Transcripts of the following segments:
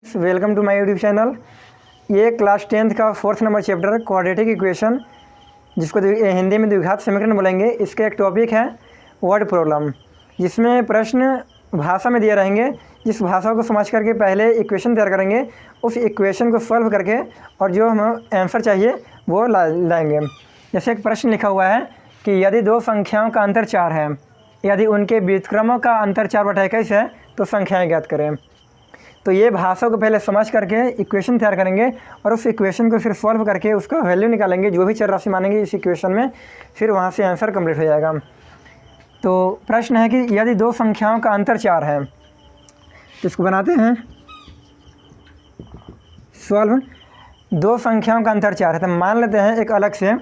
Welcome to my YouTube channel. ये class 10th का 4th number chapter quadratic equation, जिसको हिंदी में द्विघात समीकरण बोलेंगे, इसका एक टॉपिक है वर्ड प्रॉब्लम, जिसमें प्रश्न भाषा में दिए रहेंगे। जिस भाषा को समझ करके पहले इक्वेशन तैयार करेंगे, उस इक्वेशन को सॉल्व करके और जो हमें आंसर चाहिए वो लाएंगे। जैसे एक प्रश्न लिखा हुआ है कि यदि दो संख्याओं का अंतर 4 है, यदि उनके व्युत्क्रमों का अंतर 4/21 है तो संख्याएँ ज्ञात करें। तो ये भाषा को पहले समझ करके इक्वेशन तैयार करेंगे और उस इक्वेशन को फिर सॉल्व करके उसका वैल्यू निकालेंगे, जो भी चर राशि मानेंगे इस इक्वेशन में, फिर वहाँ से आंसर कंप्लीट हो जाएगा। तो प्रश्न है कि यदि दो संख्याओं का अंतर 4 है, तो इसको बनाते हैं सॉल्व। दो संख्याओं का अंतर 4 है, तो मान लेते हैं एक अलग से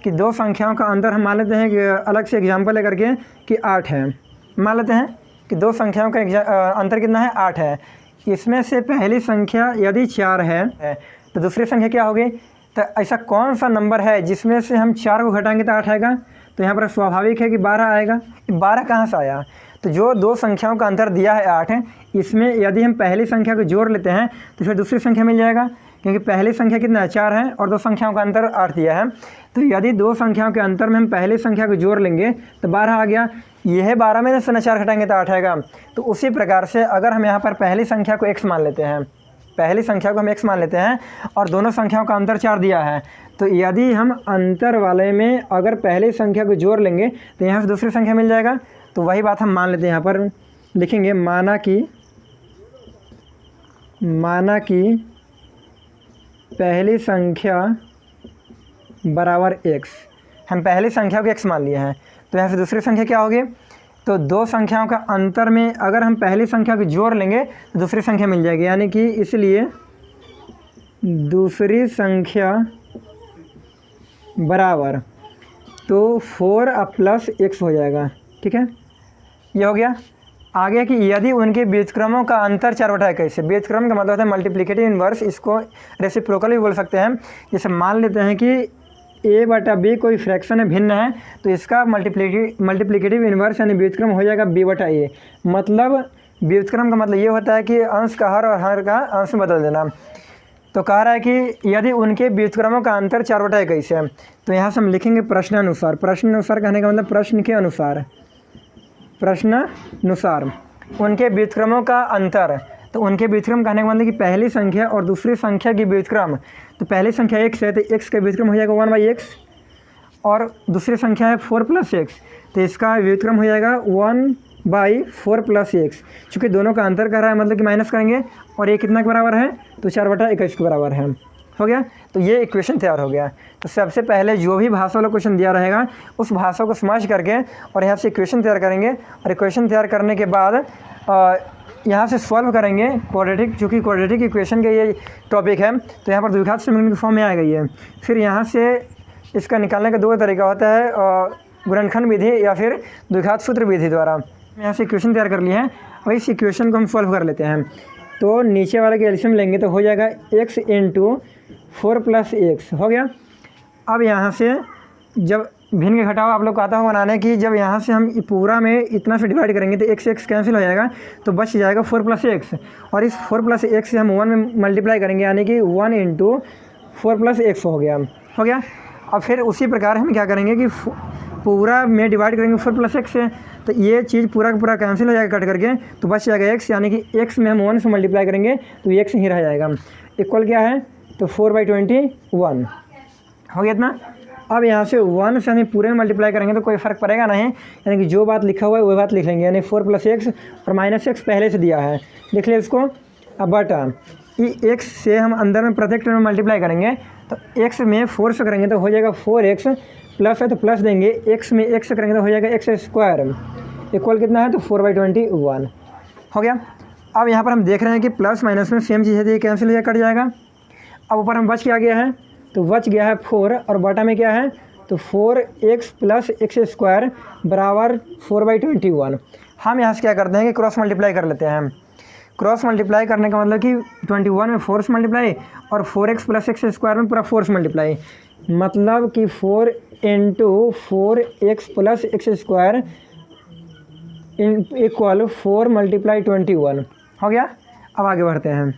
कि दो संख्याओं का अंतर हम मान लेते हैं कि अलग से एग्जाम्पल लेकर के कि 8 है। मान लेते हैं कि दो संख्याओं का अंतर कितना है, 8 है। इसमें से पहली संख्या यदि 4 है तो दूसरी संख्या क्या होगी। तो ऐसा कौन सा नंबर है जिसमें से हम 4 को घटाएंगे तो 8 आएगा। तो यहाँ पर स्वाभाविक है कि 12 आएगा। 12 कहाँ से आया। तो जो दो संख्याओं का अंतर दिया है 8 है, इसमें यदि हम पहली संख्या को जोड़ लेते हैं तो फिर दूसरी संख्या मिल जाएगा, क्योंकि पहली संख्या कितना है, 4 है, और दो संख्याओं का अंतर 8 दिया है। तो यदि दो संख्याओं के अंतर में हम पहली संख्या को जोड़ लेंगे तो 12 आ गया। यह 12 में से 4 घटाएंगे तो 8 आएगा। तो उसी प्रकार से अगर हम यहाँ पर पहली संख्या को x मान लेते हैं, पहली संख्या को हम x मान लेते हैं और दोनों संख्याओं का अंतर 4 दिया है, तो यदि हम अंतर वाले में अगर पहली संख्या को जोड़ लेंगे तो यहाँ से दूसरी संख्या मिल जाएगा। तो वही बात हम मान लेते हैं, यहाँ पर लिखेंगे माना कि पहली संख्या बराबर x। हम पहली संख्या को x मान लिए हैं, तो यहाँ से दूसरी संख्या क्या होगी। तो दो संख्याओं का अंतर में अगर हम पहली संख्या को जोड़ लेंगे तो दूसरी संख्या मिल जाएगी, यानी कि इसलिए दूसरी संख्या बराबर तो 4 प्लस x हो जाएगा। ठीक है, ये हो गया। आगे कि यदि उनके व्युत्क्रमों का अंतर 4/21 है। व्युत्क्रम का मतलब होता है मल्टीप्लिकेटिव इनवर्स, इसको रेसिप्रोकल भी बोल सकते हैं। जैसे मान लेते हैं कि a/b कोई फ्रैक्शन है, भिन्न है, तो इसका मल्टीप्लिकेटिव इनवर्स यानी व्युत्क्रम हो जाएगा b/a। मतलब व्युत्क्रम का मतलब ये होता है कि अंश का हर और हर का अंश में बदल देना। तो कह रहा है कि यदि उनके व्युत्क्रमों का अंतर 4/21 है, तो यहाँ से हम लिखेंगे प्रश्नानुसार। प्रश्नानुसार कहने का मतलब प्रश्न के अनुसार, प्रश्नानुसार उनके व्युत्क्रमों का अंतर। तो उनके व्युत्क्रम कहने का मतलब कि पहली संख्या और दूसरी संख्या की व्युत्क्रम। तो पहली संख्या x है तो x का व्युत्क्रम हो जाएगा 1/x, और दूसरी संख्या है 4 + x, तो इसका व्युत्क्रम हो जाएगा 1/4 + x। चूँकि दोनों का अंतर कर रहा है मतलब कि माइनस करेंगे, और ये कितना के बराबर है, तो 4/21 के बराबर है। हो गया। तो ये इक्वेशन तैयार हो गया। तो सबसे पहले जो भी भाषा वाला क्वेश्चन दिया रहेगा उस भाषा को समझ करके और यहाँ से इक्वेशन तैयार करेंगे, और इक्वेशन तैयार करने के बाद यहाँ से सॉल्व करेंगे क्वाड्रेटिक। चूँकि क्वाड्रेटिक इक्वेशन का ये टॉपिक है, तो यहाँ पर द्विघात समीकरण की फॉर्म में आ गई है। फिर यहाँ से इसका निकालने का दो तरीका होता है, गुणनखंड विधि या फिर द्विघात सूत्र विधि द्वारा। यहाँ से इक्वेशन तैयार कर लिए हैं, और इस इक्वेशन को हम सॉल्व कर लेते हैं। तो नीचे वाले के एलसीएम लेंगे तो हो जाएगा x × 4 + x। हो गया। अब यहाँ से जब भिन्न के घटाव आप लोग को आता हो बनाने की, जब यहाँ से हम पूरा में इतना से डिवाइड करेंगे तो x कैंसिल हो जाएगा, तो बच जाएगा 4 + x, और इस 4 + x से हम 1 में मल्टीप्लाई करेंगे, यानी कि 1 × 4 + x हो गया। हो गया। अब फिर उसी प्रकार हम क्या करेंगे कि पूरा में डिवाइड करेंगे 4 + x से, तो ये चीज़ पूरा का पूरा कैंसिल हो जाएगा कट करके, तो बच जाएगा x, यानी कि x में हम 1 से मल्टीप्लाई करेंगे तो x ही रह जाएगा। इक्वल क्या है, तो 4/21 हो गया इतना। अब यहाँ से 1 से हमें पूरे में मल्टीप्लाई करेंगे तो कोई फ़र्क पड़ेगा नहीं, यानी कि जो बात लिखा हुआ है वही बात लिख लेंगे, यानी 4 + x और -x पहले से दिया है, लिख ले इसको। अब बटा x से हम अंदर में प्रत्येक टर्म में मल्टीप्लाई करेंगे, तो x में 4 से करेंगे तो हो जाएगा 4x, प्लस है तो प्लस देंगे, x में x से करेंगे तो हो जाएगा x²। इक्वल कितना है, तो 4/21 हो गया। अब यहाँ पर हम देख रहे हैं कि प्लस माइनस में सेम चीज़ है, तो ये कैंसिल हो जाएगा, कट जाएगा। अब ऊपर हम बच क्या गया है, तो बच गया है 4, और बटा में क्या है, तो 4x + x² बराबर 4/21। हम यहाँ से क्या करते हैं कि क्रॉस मल्टीप्लाई कर लेते हैं। क्रॉस मल्टीप्लाई करने का मतलब कि 21 में 4 से मल्टीप्लाई और 4x + x² में पूरा 4 से मल्टीप्लाई, मतलब कि 4 × 4x + x² = 4 × 21 हो गया। अब आगे बढ़ते हैं।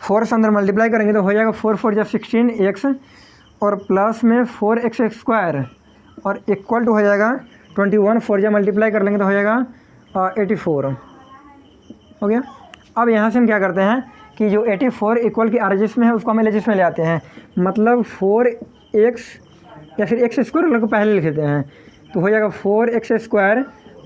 4 से अंदर मल्टीप्लाई करेंगे तो हो जाएगा 4 4 जा 16x और प्लस में 4x स्क्वायर और इक्वल टू हो जाएगा 21 4 जा मल्टीप्लाई कर लेंगे तो हो जाएगा 84 हो गया। अब यहाँ से हम क्या करते हैं कि जो 84 इक्वल की RHS में है उसको हम LHS में ले आते हैं, मतलब 4x या फिर x स्क्वायर वाले को पहले लिख देते हैं तो हो जाएगा 4x स्क्वायर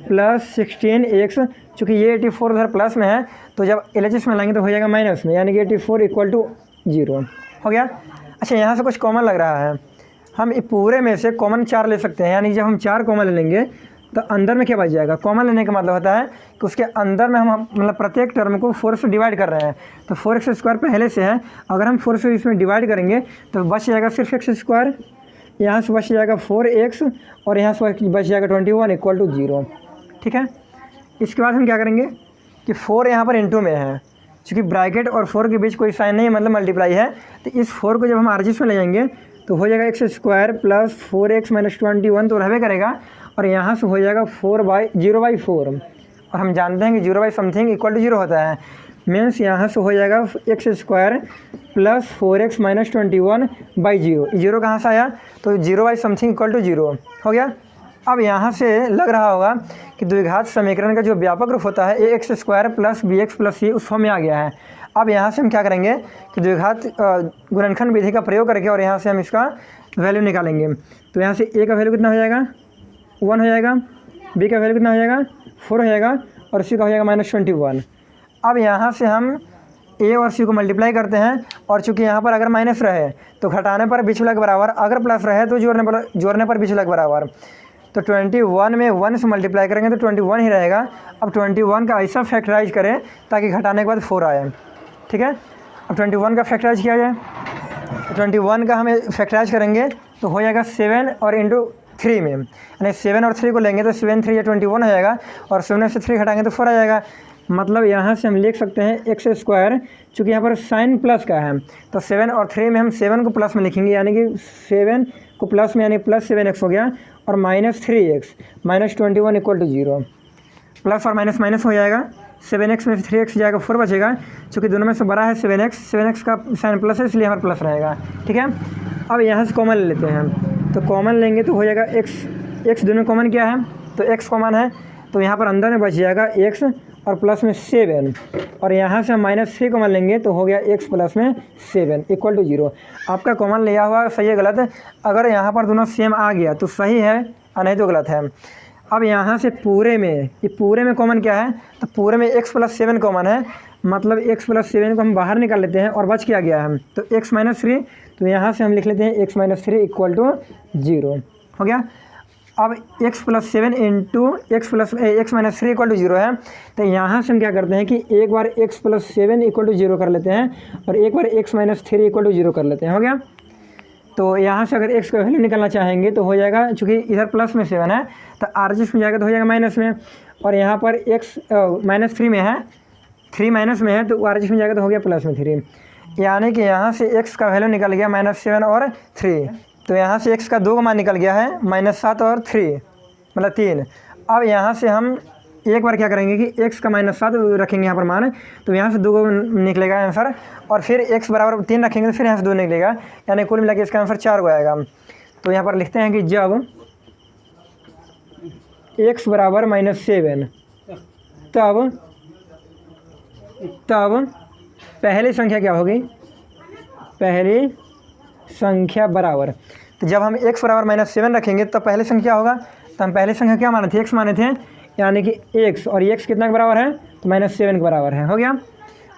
प्लस 16x। चूँकि ये 84 उधर प्लस में है तो जब LHS में लाएंगे तो हो जाएगा माइनस में, यानी कि 84 इक्वल टू 0 हो गया। अच्छा, यहाँ से कुछ कॉमन लग रहा है, हम पूरे में से कॉमन 4 ले सकते हैं, यानी जब हम 4 कॉमन ले लेंगे तो अंदर में क्या बच जाएगा। कॉमन लेने का मतलब होता है कि उसके अंदर में हम मतलब प्रत्येक टर्म को 4 से डिवाइड कर रहे हैं, तो 4x स्क्वायर पहले से है, अगर हम 4 से इसमें डिवाइड करेंगे तो बच जाएगा सिर्फ x स्क्वायर, यहाँ से बच जाएगा 4x और यहाँ से बच जाएगा 21 इक्वल टू 0। ठीक है, इसके बाद हम क्या करेंगे कि 4 यहाँ पर इनटू में है, चूँकि ब्रैकेट और 4 के बीच कोई साइन नहीं है मतलब मल्टीप्लाई है, तो इस 4 को जब हम RHS में ले जाएंगे तो हो जाएगा x square plus 4x minus 21 तो रहबे करेगा और यहाँ से हो जाएगा 0/4 और हम जानते हैं कि 0 बाई समथिंग इक्वल टू 0 होता है, मीन्स यहाँ से हो जाएगा x square plus 4x minus 21/0। 0 कहाँ से आया तो 0 बाई समथिंग इक्वल टू 0 हो गया। अब यहाँ से लग रहा होगा कि द्विघात समीकरण का जो व्यापक रूप होता है ax square plus bx plus c उस फॉर्म में आ गया है। अब यहाँ से हम क्या करेंगे कि द्विघात गुणनखंड विधि का प्रयोग करके और यहाँ से हम इसका वैल्यू निकालेंगे। तो यहाँ से a का वैल्यू कितना हो जाएगा 1 हो जाएगा, b का वैल्यू कितना हो जाएगा 4 हो जाएगा और c का हो जाएगा -21। अब यहाँ से हम a और c को मल्टीप्लाई करते हैं और चूँकि यहाँ पर अगर माइनस रहे तो घटाने पर बिचला के बराबर, अगर प्लस रहे तो जोड़ने पर बिचला के बराबर। तो 21 में 1 से मल्टीप्लाई करेंगे तो 21 ही रहेगा। अब 21 का ऐसा फैक्टराइज करें ताकि घटाने के बाद 4 आए। ठीक है, अब 21 का फैक्टराइज किया जाए, 21 का हमें फैक्टराइज करेंगे तो हो जाएगा 7 और इंटू 3 में, यानी 7 और 3 को लेंगे तो 7 3 या 21 हो जाएगा और 7 से 3 घटाएंगे तो 4 आ जाएगा। मतलब यहाँ से हम लिख सकते हैं x स्क्वायर, चूँकि यहाँ पर साइन प्लस का है तो 7 और 3 में हम 7 को प्लस में लिखेंगे, यानी कि 7 को प्लस में यानी प्लस 7x हो गया और -3x -21 इक्वल टू 0। प्लस और माइनस माइनस हो जाएगा, 7x में 3x जाएगा 4 बचेगा, चूँकि दोनों में से बड़ा है 7x का साइन प्लस है इसलिए हमारा प्लस रहेगा। ठीक है, अब यहाँ से कॉमन ले लेते हैं, तो कॉमन लेंगे तो हो जाएगा x दोनों कॉमन क्या है तो x कॉमन है, तो यहाँ पर अंदर में बच जाएगा x और प्लस में 7 और यहाँ से हम -3 कॉमन लेंगे तो हो गया x प्लस में 7 इक्वल टू 0। आपका कॉमन लिया हुआ सही है गलत है, अगर यहाँ पर दोनों सेम आ गया तो सही है और नहीं तो गलत है। अब यहाँ से पूरे में कॉमन क्या है तो पूरे में x प्लस 7 कॉमन है, मतलब x प्लस 7 को हम बाहर निकाल लेते हैं और बच क्या गया है तो x माइनस 3, तो यहाँ से हम लिख लेते हैं x माइनस 3 इक्वल टू 0 हो गया। अब x plus 7 into x minus 3 equal to 0 है, तो यहाँ से हम क्या करते हैं कि एक बार x प्लस 7 इक्वल टू 0 कर लेते हैं और एक बार x माइनस 3 इक्वल टू 0 कर लेते हैं, हो गया। तो यहाँ से अगर x का वैल्यू निकालना चाहेंगे तो हो जाएगा, चूँकि इधर प्लस में 7 है तो RHS में जाएगा तो हो जाएगा माइनस में, और यहाँ पर x -3 में है, 3 माइनस में है तो RHS में जाएगा तो हो गया प्लस में 3, यानी कि यहाँ से x का वैल्यू निकल गया -7 और 3। तो यहाँ से x का 2 का मान निकल गया है -7 और 3 मतलब 3। अब यहाँ से हम एक बार क्या करेंगे कि x का -7 रखेंगे यहाँ पर मान, तो यहाँ से 2 निकलेगा आंसर, और फिर x बराबर 3 रखेंगे तो फिर यहाँ से 2 निकलेगा, यानी कुल मिला के इसका आंसर 4 को आएगा। तो यहाँ पर लिखते हैं कि जब x बराबर -7 तब पहली संख्या क्या होगी, पहली संख्या बराबर, तो जब हम x बराबर -7 रखेंगे तो पहली संख्या होगा, तो हम पहली संख्या क्या माने थे x माने थे, यानी कि x, और x कितना के बराबर है तो -7 के बराबर है, हो गया।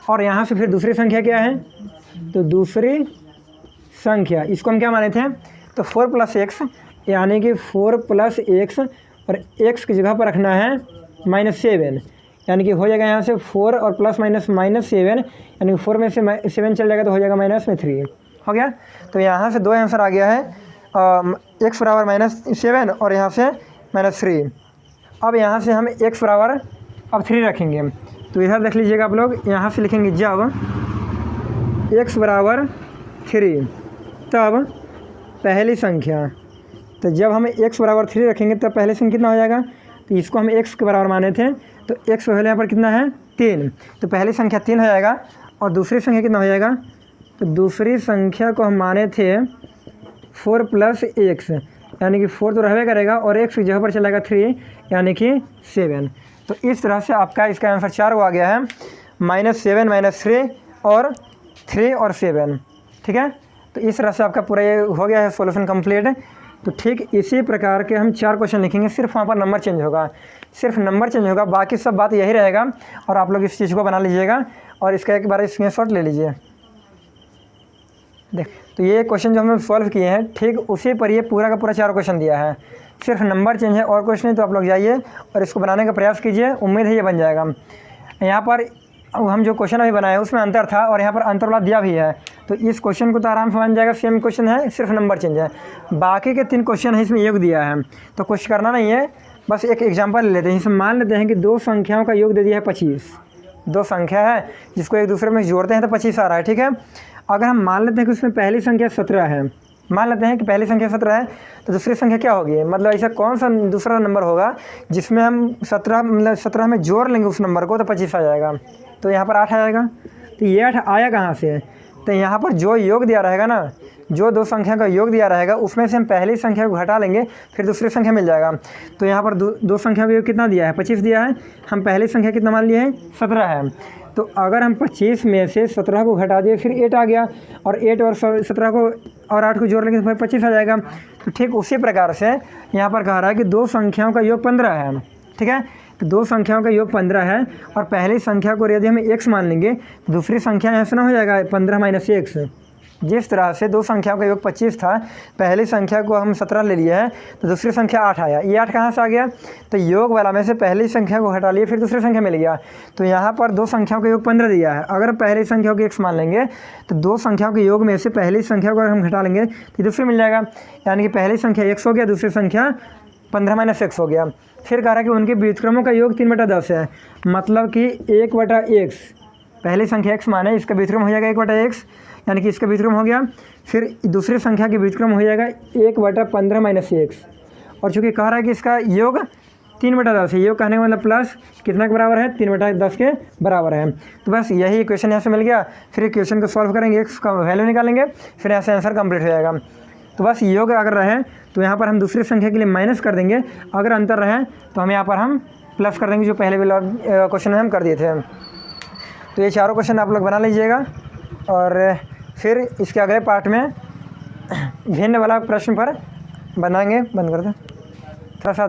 और यहाँ से फिर दूसरी संख्या क्या है तो दूसरी संख्या इसको हम क्या माने थे तो 4 + x, यानी कि 4 + x और x की जगह पर रखना है -7, यानी कि हो जाएगा यहाँ से 4 और प्लस माइनस -7, यानी कि 4 में से 7 चल जाएगा तो हो जाएगा -3 हो गया। तो यहाँ से 2 आंसर आ गया है, x बराबर -7 और यहाँ से -3। अब यहाँ से हम x बराबर अब 3 रखेंगे, तो इधर देख लीजिएगा आप लोग, यहाँ से लिखेंगे जब x बराबर 3 तब पहली संख्या, तो जब हम x बराबर 3 रखेंगे तब पहली संख्या कितना हो जाएगा, तो इसको हम x के बराबर माने थे, तो x का वैल्यू यहाँ पर कितना है 3, तो पहली संख्या 3 हो जाएगा। और दूसरी संख्या कितना हो जाएगा, तो दूसरी संख्या को हम माने थे 4 + x, यानी कि 4 तो रहबे करेगा और x की जगह पर चलेगा 3, यानी कि 7। तो इस तरह से आपका इसका आंसर 4 आ गया है, -7 - 3 और 3 और 7। ठीक है, तो इस तरह से आपका पूरा ये हो गया है सॉल्यूशन कंप्लीट। तो ठीक इसी प्रकार के हम 4 क्वेश्चन लिखेंगे, सिर्फ वहाँ पर नंबर चेंज होगा, सिर्फ नंबर चेंज होगा, बाकी सब बात यही रहेगा। और आप लोग इस चीज़ को बना लीजिएगा और इसका एक बार स्क्रीनशॉट ले लीजिए। देख, तो ये क्वेश्चन जो हम सॉल्व किए हैं, ठीक उसी पर ये पूरा का पूरा 4 क्वेश्चन दिया है, सिर्फ नंबर चेंज है और कुछ नहीं। तो आप लोग जाइए और इसको बनाने का प्रयास कीजिए, उम्मीद है ये बन जाएगा। यहाँ पर हम जो क्वेश्चन अभी बनाए उसमें अंतर था और यहाँ पर अंतर वाला दिया भी है, तो इस क्वेश्चन को तो आराम से बन जाएगा। सेम क्वेश्चन है, सिर्फ नंबर चेंज है। बाकी के 3 क्वेश्चन है इसमें योग दिया है, तो कुछ करना नहीं है, बस एक एग्जांपल ले लेते हैं। इसमें मान लेते हैं कि 2 संख्याओं का योग दे दिया है 25। 2 संख्या है जिसको एक दूसरे में जोड़ते हैं तो 25 आ रहा है। ठीक है, अगर हम मान लेते हैं कि उसमें पहली संख्या 17 है, मान लेते हैं कि पहली संख्या 17 है, तो दूसरी संख्या क्या होगी, मतलब ऐसा कौन सा दूसरा नंबर होगा जिसमें हम 17 में जोड़ लेंगे उस नंबर को तो 25 आ जाएगा। तो यहाँ पर 8 आएगा। तो ये 8 आया कहाँ से, तो यहाँ पर जो योग दिया रहेगा ना, जो 2 संख्या का योग दिया रहेगा उसमें से हम पहली संख्या को घटा लेंगे, फिर दूसरी संख्या मिल जाएगा। तो यहाँ पर दो संख्या का योग कितना दिया है, 25 दिया है, हम पहली संख्या कितना मान लिए हैं, 17 है। तो अगर हम 25 में से 17 को घटा दिए, फिर 8 आ गया, और 8 और 17 को और 8 को जोड़ लेंगे तो फिर 25 आ जाएगा। तो ठीक उसी प्रकार से यहाँ पर कह रहा है कि 2 संख्याओं का योग 15 है। ठीक है, तो 2 संख्याओं का योग 15 है और पहली संख्या को यदि हम x मान लेंगे तो दूसरी संख्या ऐसा ना हो जाएगा 15 - x। जिस तरह से 2 संख्याओं का योग 25 था, पहली संख्या को हम 17 ले लिए हैं तो दूसरी संख्या 8 आया। ये 8 कहाँ से आ गया, तो योग वाला में से पहली संख्या को हटा लिए, फिर दूसरी संख्या मिल गया। तो यहाँ पर 2 संख्याओं का योग 15 दिया है। अगर पहली संख्या को x मान लेंगे तो 2 संख्याओं के योग में से पहली संख्या को अगर हम घटा लेंगे तो दूसरी मिल जाएगा, यानी कि पहली संख्या x हो गया, दूसरी संख्या 15 - x हो गया। फिर कह रहा है कि उनके व्युत्क्रमों का योग 3/10 है, मतलब कि 1/x, पहली संख्या x माने इसका व्युत्क्रम हो जाएगा 1/x, यानी कि इसका व्युत्क्रम हो गया। फिर दूसरी संख्या के व्युत्क्रम हो जाएगा 1/15 - x, और चूँकि कह रहा है कि इसका योग 3/10 है, योग कहने का मतलब प्लस कितना के बराबर है, 3/10 के बराबर है। तो बस यही इक्वेशन यहाँ से मिल गया। फिर इक्वेशन को सॉल्व करेंगे, x का वैल्यू निकालेंगे, फिर यहाँ से आंसर कंप्लीट हो जाएगा। तो बस योग अगर रहे तो यहाँ पर हम दूसरी संख्या के लिए माइनस कर देंगे, अगर अंतर रहे तो हम यहाँ पर हम प्लस कर देंगे, जो पहले वाला क्वेश्चन में हम कर दिए थे। तो ये चारों क्वेश्चन आप लोग बना लीजिएगा और फिर इसके अगले पार्ट में भिन्न वाला प्रश्न पर बनाएंगे। बंद कर दें थोड़ा सा।